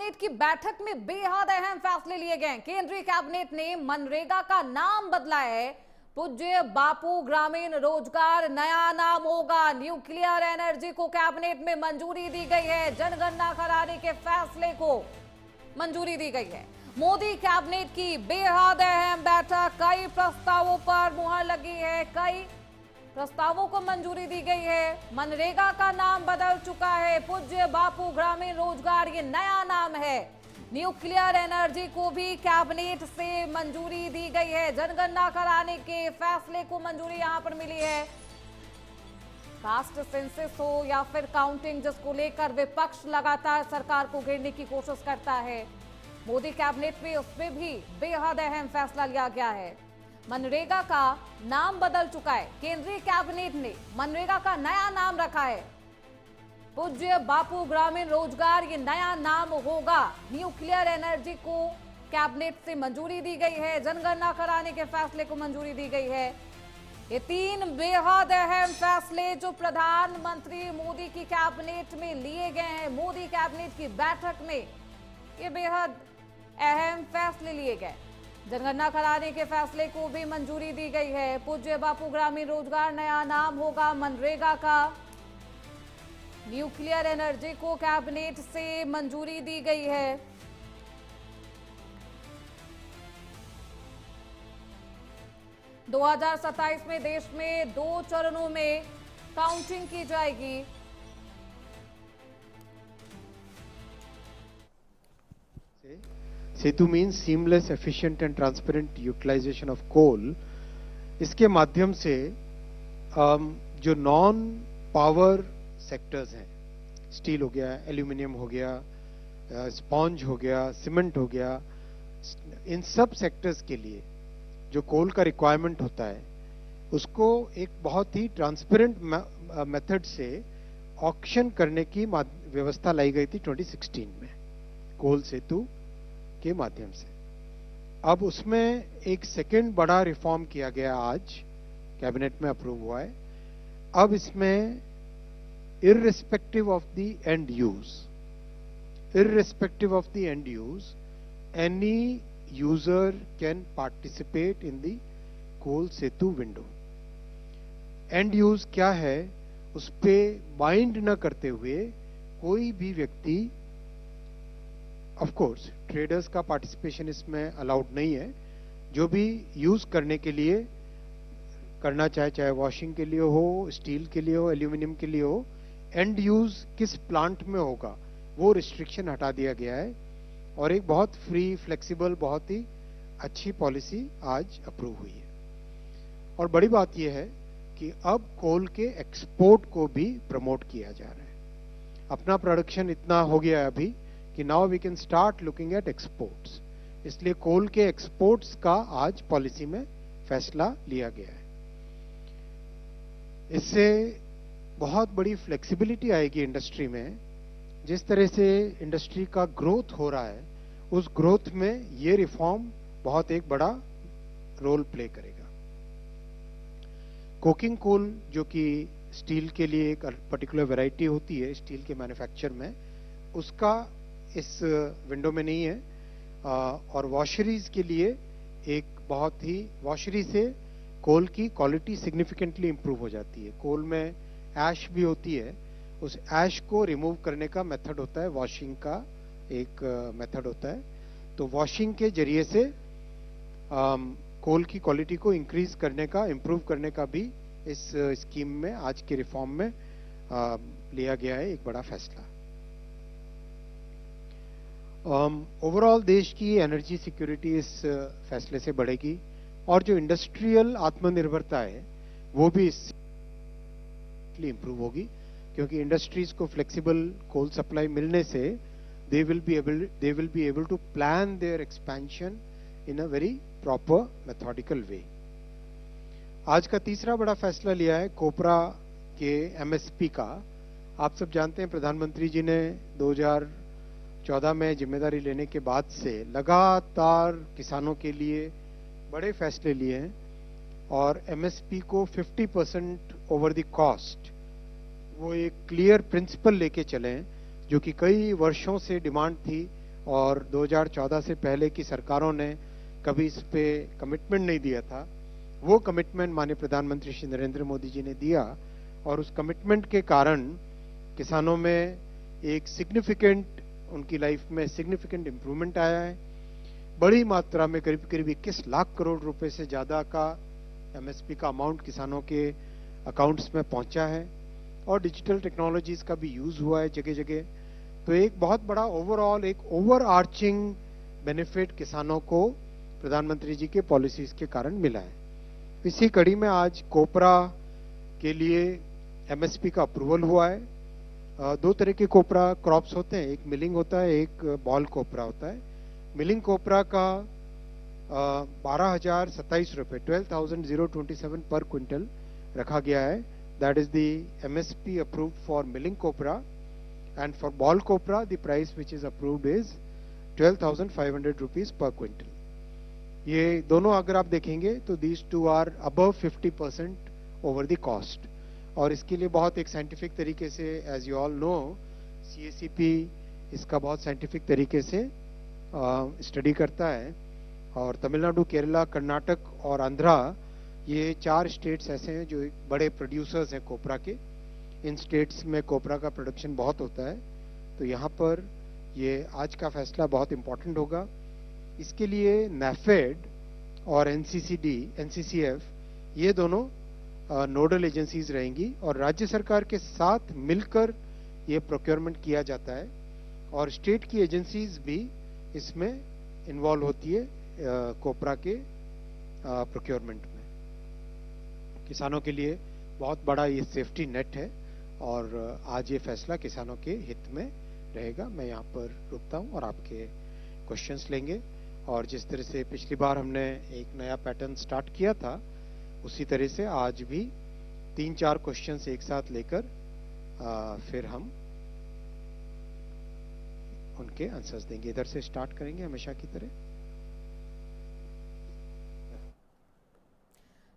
Cabinet की बैठक में बेहद अहम फैसले लिए गए। केंद्रीय कैबिनेट ने मनरेगा का नाम बदला है। पूज्य बापू ग्रामीण रोजगार नया नाम होगा। न्यूक्लियर एनर्जी को कैबिनेट में मंजूरी दी गई है। जनगणना कराने के फैसले को मंजूरी दी गई है। मोदी कैबिनेट की बेहद अहम बैठक, कई प्रस्तावों पर मुहर लगी है, कई प्रस्तावों को मंजूरी दी गई है। मनरेगा का नाम बदल चुका है। पूज्य बापू ग्रामीण रोजगार ये नया नाम है। न्यूक्लियर एनर्जी को भी कैबिनेट से मंजूरी दी गई है। जनगणना कराने के फैसले को मंजूरी यहां पर मिली है। कास्ट सेंसस हो या फिर काउंटिंग, जिसको लेकर विपक्ष लगातार सरकार को घेरने की कोशिश करता है, मोदी कैबिनेट में उसमें भी बेहद अहम फैसला लिया गया है। मनरेगा का नाम बदल चुका है। केंद्रीय कैबिनेट ने मनरेगा का नया नाम रखा है। पूज्य बापू ग्रामीण रोजगार ये नया नाम होगा। न्यूक्लियर एनर्जी को कैबिनेट से मंजूरी दी गई है। जनगणना कराने के फैसले को मंजूरी दी गई है। ये तीन बेहद अहम फैसले जो प्रधानमंत्री मोदी की कैबिनेट में लिए गए हैं। मोदी कैबिनेट की बैठक में ये बेहद अहम फैसले लिए गए। जनगणना कराने के फैसले को भी मंजूरी दी गई है। पूज्य बापू ग्रामीण रोजगार नया नाम होगा मनरेगा का। न्यूक्लियर एनर्जी को कैबिनेट से मंजूरी दी गई है। दो 2027 में देश में 2 चरणों में काउंटिंग की जाएगी। Setu means seamless, efficient and transparent utilisation of coal. इसके माध्यम से जो नॉन पावर सेक्टर्स हैं, स्टील हो गया, एल्यूमिनियम हो गया, स्पॉन्ज हो गया, सीमेंट हो गया, इन सब सेक्टर्स के लिए जो कोल का रिक्वायरमेंट होता है, उसको एक बहुत ही ट्रांसपेरेंट मेथड से ऑक्शन करने की व्यवस्था लाई गई थी 2016 में कोल सेतु के माध्यम से। अब उसमें एक सेकेंड बड़ा रिफॉर्म किया गया, आज कैबिनेट में अप्रूव हुआ है। अब इसमें irrespective of the end use, any user can participate in the coal Setu window. End use क्या है, उस पे बाइंड न करते हुए कोई भी व्यक्ति, ऑफ कोर्स ट्रेडर्स का पार्टिसिपेशन इसमें अलाउड नहीं है, जो भी यूज करने के लिए करना चाहे, चाहे वॉशिंग के लिए हो, स्टील के लिए हो, एल्यूमिनियम के लिए हो, एंड यूज किस प्लांट में होगा वो रिस्ट्रिक्शन हटा दिया गया है। और एक बहुत फ्री, फ्लेक्सिबल, बहुत ही अच्छी पॉलिसी आज अप्रूव हुई है। और बड़ी बात यह है कि अब कोल के एक्सपोर्ट को भी प्रमोट किया जा रहा है। अपना प्रोडक्शन इतना हो गया है अभी कि now we can start looking at exports. इसलिए कोल के एक्सपोर्ट्स का आज पॉलिसी में फैसला लिया गया है। इससे बहुत बड़ी फ्लेक्सिबिलिटी आएगी इंडस्ट्री में। जिस तरह से इंडस्ट्री का ग्रोथ हो रहा है, उस ग्रोथ में ये रिफॉर्म बहुत एक बड़ा रोल प्ले करेगा। कोकिंग कोल, जो कि स्टील के लिए एक पर्टिकुलर वैरायटी होती है स्टील के मैन्युफैक्चर में, उसका इस विंडो में नहीं है। और वॉशरीज के लिए एक बहुत ही, वॉशरी से कोल की क्वालिटी सिग्निफिकेंटली इंप्रूव हो जाती है। कोल में ऐश भी होती है, उस ऐश को रिमूव करने का मेथड होता है, वॉशिंग का एक मेथड होता है। तो वॉशिंग के जरिए से कोल की क्वालिटी को इंक्रीज करने का, इंप्रूव करने का भी इस स्कीम में, आज के रिफॉर्म में लिया गया है एक बड़ा फैसला। ओवरऑल देश की एनर्जी सिक्योरिटी इस फैसले से बढ़ेगी और जो इंडस्ट्रियल आत्मनिर्भरता है वो भी इससे इंप्रूव होगी, क्योंकि इंडस्ट्रीज को फ्लेक्सिबल कोल सप्लाई मिलने से they will be able to plan their expansion in a very proper methodical way. आज का तीसरा बड़ा फैसला लिया है कोपरा के एमएसपी का। आप सब जानते हैं प्रधानमंत्री जी ने 2014 में जिम्मेदारी लेने के बाद से लगातार किसानों के लिए बड़े फैसले लिए हैं और एमएसपी को 50% ओवर द कॉस्ट, वो एक क्लियर प्रिंसिपल लेके चले हैं, जो कि कई वर्षों से डिमांड थी और 2014 से पहले की सरकारों ने कभी इस पे कमिटमेंट नहीं दिया था, वो कमिटमेंट माननीय प्रधानमंत्री श्री नरेंद्र मोदी जी ने दिया और उस कमिटमेंट के कारण किसानों में एक सिग्निफिकेंट, उनकी लाइफ में सिग्निफिकेंट इंप्रूवमेंट आया है। बड़ी मात्रा में करीब करीब 21 लाख करोड़ रुपए से ज्यादा का एमएसपी का अमाउंट किसानों के अकाउंट्स में पहुंचा है और डिजिटल टेक्नोलॉजीज का भी यूज हुआ है जगह जगह। तो एक बहुत बड़ा ओवरऑल एक ओवर आर्चिंग बेनिफिट किसानों को प्रधानमंत्री जी के पॉलिसीज के कारण मिला है। इसी कड़ी में आज कोपरा के लिए एमएसपी का अप्रूवल हुआ है। दो तरह के कोपरा क्रॉप्स होते हैं, एक मिलिंग होता है, एक बॉल कोपरा होता है। मिलिंग कोपरा का 12,027 रुपए 12,027 पर क्विंटल रखा गया है। That is the MSP approved for milling copra and for ball copra the price which is approved is 12,500 rupees per quintal. ये दोनों अगर आप देखेंगे तो these two are above 50% over the cost. और इसके लिए बहुत एक साइंटिफिक तरीके से, as you all know, CACP इसका बहुत साइंटिफिक तरीके से स्टडी करता है। और तमिलनाडु, केरला, कर्नाटक और आंध्रा, ये 4 स्टेट्स ऐसे हैं जो बड़े प्रोड्यूसर्स हैं कोपरा के। इन स्टेट्स में कोपरा का प्रोडक्शन बहुत होता है, तो यहाँ पर ये आज का फैसला बहुत इंपॉर्टेंट होगा। इसके लिए नैफेड और एनसीसीएफ ये दोनों नोडल एजेंसीज रहेंगी और राज्य सरकार के साथ मिलकर ये प्रोक्योरमेंट किया जाता है और स्टेट की एजेंसीज भी इसमें इन्वॉल्व होती है कोपरा के प्रोक्योरमेंट में। किसानों के लिए बहुत बड़ा ये सेफ्टी नेट है और आज ये फैसला किसानों के हित में रहेगा। मैं यहाँ पर रुकता हूँ और आपके क्वेश्चंस लेंगे। और जिस तरह से पिछली बार हमने एक नया पैटर्न स्टार्ट किया था, उसी तरह से आज भी 3-4 क्वेश्चंस एक साथ लेकर फिर हम उनके आंसर्स देंगे। इधर से स्टार्ट करेंगे हमेशा की तरह।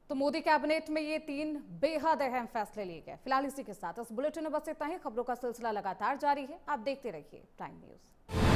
तो मोदी कैबिनेट में ये 3 बेहद अहम फैसले लिए गए। फिलहाल इसी के साथ इस बुलेटिन में बस इतना ही। खबरों का सिलसिला लगातार जारी है, आप देखते रहिए प्राइम न्यूज।